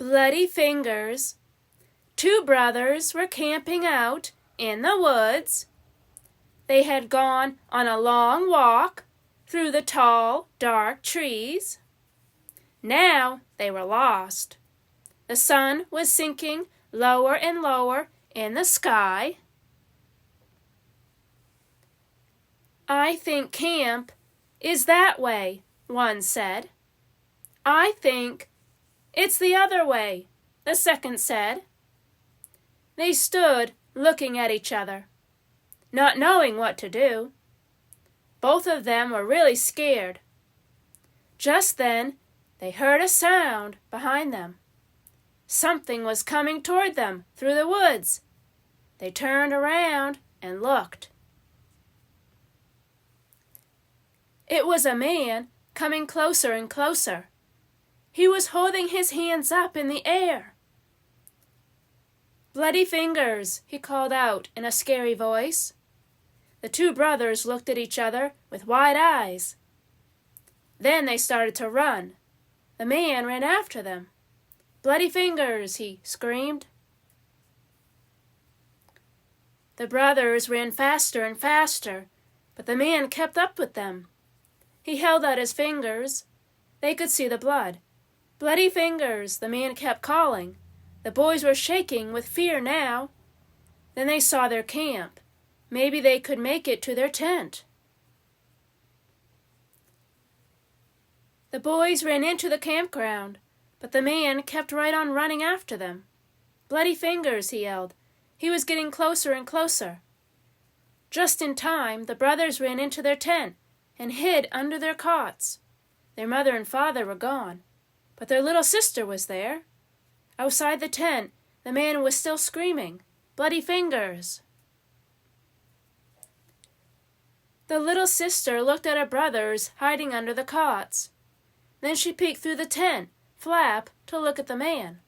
bloody fingers. Two brothers were camping out in the woods. They had gone on a long walk through the tall, dark trees. Now they were lost. The sun was sinking lower and lower in the sky. "I think camp is that way," one said. "I think it's the other way," the second said. They stood looking at each other, not knowing what to do. Both of them were really scared. Just then they heard a sound behind them. Something was coming toward them through the woods. They turned around and looked. It was a man coming closer and closer. He was holding his hands up in the air. "Bloody fingers," he called out in a scary voice. The two brothers looked at each other with wide eyes. Then they started to run. The man ran after them. "Bloody fingers," he screamed. The brothers ran faster and faster, but the man kept up with them. He held out his fingers. They could see the blood. "Bloody fingers," the man kept calling. The boys were shaking with fear now. Then they saw their camp. Maybe they could make it to their tent. The boys ran into the campground, but the man kept right on running after them. "Bloody fingers," he yelled. He was getting closer and closer. Just in time, the brothers ran into their tent and hid under their cots. Their mother and father were gone, but their little sister was there. Outside the tent, the man was still screaming, "Bloody fingers!" The little sister looked at her brothers hiding under the cots. Then she peeked through the tent flap to look at the man.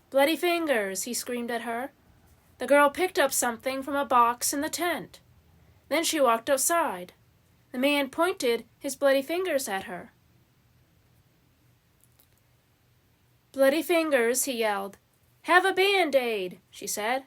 "Bloody fingers!" he screamed at her. The girl picked up something from a box in the tent. Then she walked outside. The man pointed his bloody fingers at her. "Bloody fingers," he yelled. "Have a Band-Aid," she said.